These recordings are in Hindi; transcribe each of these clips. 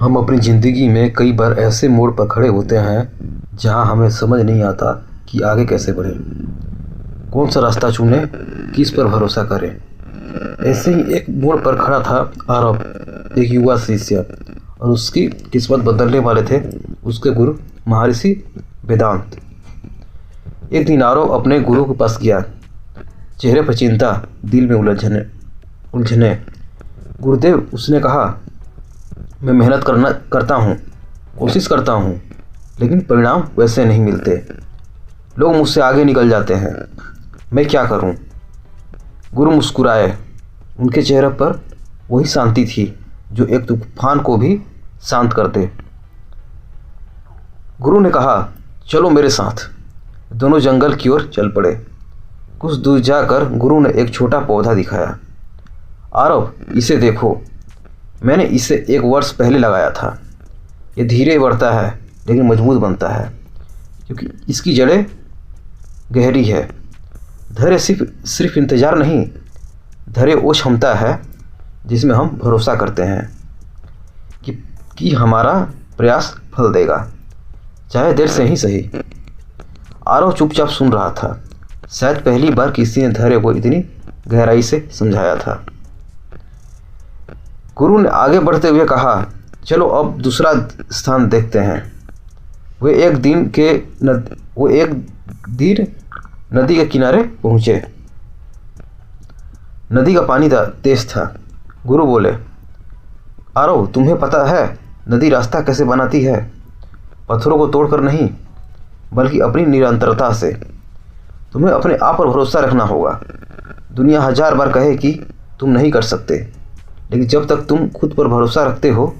हम अपनी ज़िंदगी में कई बार ऐसे मोड़ पर खड़े होते हैं जहां हमें समझ नहीं आता कि आगे कैसे बढ़ें, कौन सा रास्ता चुनें, किस पर भरोसा करें। ऐसे ही एक मोड़ पर खड़ा था आरव, एक युवा शिष्य, और उसकी किस्मत बदलने वाले थे उसके गुरु महर्षि वेदांत। एक दिन आरव अपने गुरु के पास गया, चेहरे पर चिंता, दिल में उलझने। गुरुदेव, उसने कहा, मैं मेहनत करता हूँ, कोशिश करता हूँ, लेकिन परिणाम वैसे नहीं मिलते। लोग मुझसे आगे निकल जाते हैं, मैं क्या करूँ? गुरु मुस्कुराए। उनके चेहरे पर वही शांति थी जो एक तूफान को भी शांत कर दे। गुरु ने कहा, चलो मेरे साथ। दोनों जंगल की ओर चल पड़े। कुछ दूर जाकर गुरु ने एक छोटा पौधा दिखाया। आरव, इसे देखो, मैंने इसे 1 वर्ष पहले लगाया था। ये धीरे बढ़ता है लेकिन मजबूत बनता है, क्योंकि इसकी जड़ें गहरी है। धैर्य सिर्फ इंतज़ार नहीं, धैर्य वो क्षमता है जिसमें हम भरोसा करते हैं कि हमारा प्रयास फल देगा, चाहे देर से ही सही। आरव चुपचाप सुन रहा था। शायद पहली बार किसी ने धैर्य को इतनी गहराई से समझाया था। गुरु ने आगे बढ़ते हुए कहा, चलो अब दूसरा स्थान देखते हैं। वे एक दिन नदी के किनारे पहुँचे। नदी का पानी तेज था। गुरु बोले, आरव, तुम्हें पता है नदी रास्ता कैसे बनाती है? पत्थरों को तोड़कर नहीं, बल्कि अपनी निरंतरता से। तुम्हें अपने आप पर भरोसा रखना होगा। दुनिया 1000 बार कहे कि तुम नहीं कर सकते, लेकिन जब तक तुम खुद पर भरोसा रखते हो,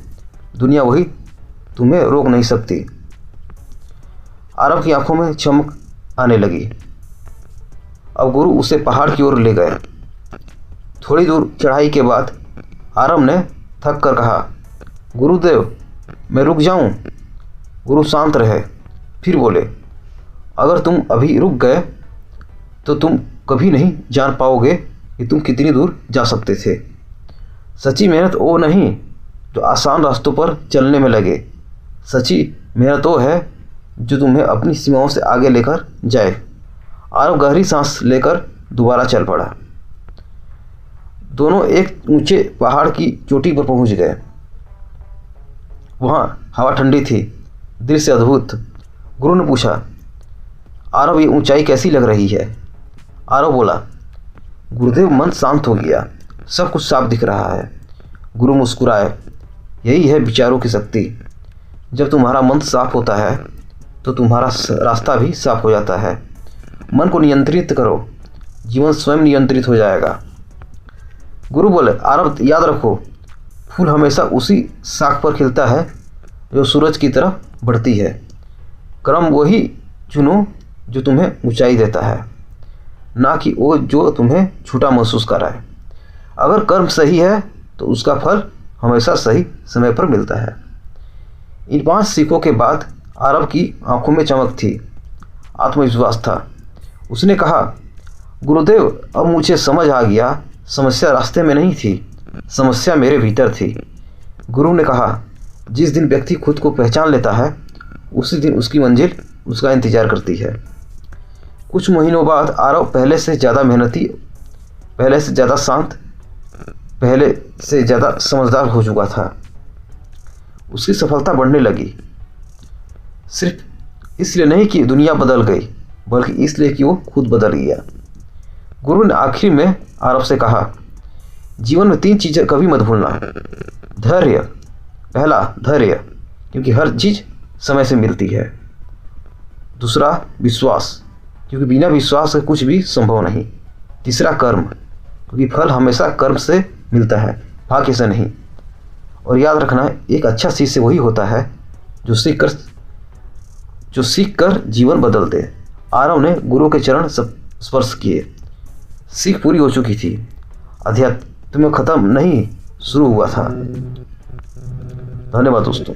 दुनिया वही तुम्हें रोक नहीं सकती। आरव की आंखों में चमक आने लगी। अब गुरु उसे पहाड़ की ओर ले गए। थोड़ी दूर चढ़ाई के बाद आरव ने थक कर कहा, गुरुदेव, मैं रुक जाऊं? गुरु शांत रहे, फिर बोले, अगर तुम अभी रुक गए तो तुम कभी नहीं जान पाओगे कि तुम कितनी दूर जा सकते थे। सच्ची मेहनत वो नहीं जो आसान रास्तों पर चलने में लगे। सच्ची मेहनत वो है जो तुम्हें अपनी सीमाओं से आगे लेकर जाए। आरव गहरी सांस लेकर दोबारा चल पड़ा। दोनों एक ऊंचे पहाड़ की चोटी पर पहुंच गए। वहाँ हवा ठंडी थी, दृश्य अद्भुत। गुरु ने पूछा, आरव, ये ऊंचाई कैसी लग रही है? आरव बोला, गुरुदेव, मन शांत हो गया, सब कुछ साफ दिख रहा है। गुरु मुस्कुराए। यही है विचारों की शक्ति। जब तुम्हारा मन साफ होता है तो तुम्हारा रास्ता भी साफ हो जाता है। मन को नियंत्रित करो, जीवन स्वयं नियंत्रित हो जाएगा। गुरु बोले, आरव, याद रखो, फूल हमेशा उसी शाख पर खिलता है जो सूरज की तरफ बढ़ती है। कर्म वही चुनो जो तुम्हें ऊंचाई देता है, ना कि वो जो तुम्हें छोटा महसूस कराए। अगर कर्म सही है तो उसका फल हमेशा सही समय पर मिलता है। इन 5 सीखों के बाद आरव की आंखों में चमक थी, आत्मविश्वास था। उसने कहा, गुरुदेव, अब मुझे समझ आ गया, समस्या रास्ते में नहीं थी, समस्या मेरे भीतर थी। गुरु ने कहा, जिस दिन व्यक्ति खुद को पहचान लेता है, उसी दिन उसकी मंजिल उसका इंतजार करती है। कुछ महीनों बाद आरव पहले से ज़्यादा मेहनती, पहले से ज़्यादा शांत, पहले से ज़्यादा समझदार हो चुका था। उसकी सफलता बढ़ने लगी, सिर्फ इसलिए नहीं कि दुनिया बदल गई, बल्कि इसलिए कि वो खुद बदल गया। गुरु ने आखिर में आरव से कहा, जीवन में 3 चीज़ें कभी मत भूलना। धैर्य, पहला धैर्य, क्योंकि हर चीज़ समय से मिलती है। दूसरा विश्वास, क्योंकि बिना विश्वास के कुछ भी संभव नहीं। तीसरा कर्म, क्योंकि फल हमेशा कर्म से मिलता है, भाग्य से नहीं। और याद रखना, एक अच्छा शिष्य वही होता है जो सीख कर जीवन बदल दे। आरव ने गुरु के चरण स्पर्श किए। सीख पूरी हो चुकी थी, अध्यात्म खत्म नहीं, शुरू हुआ था। धन्यवाद दोस्तों।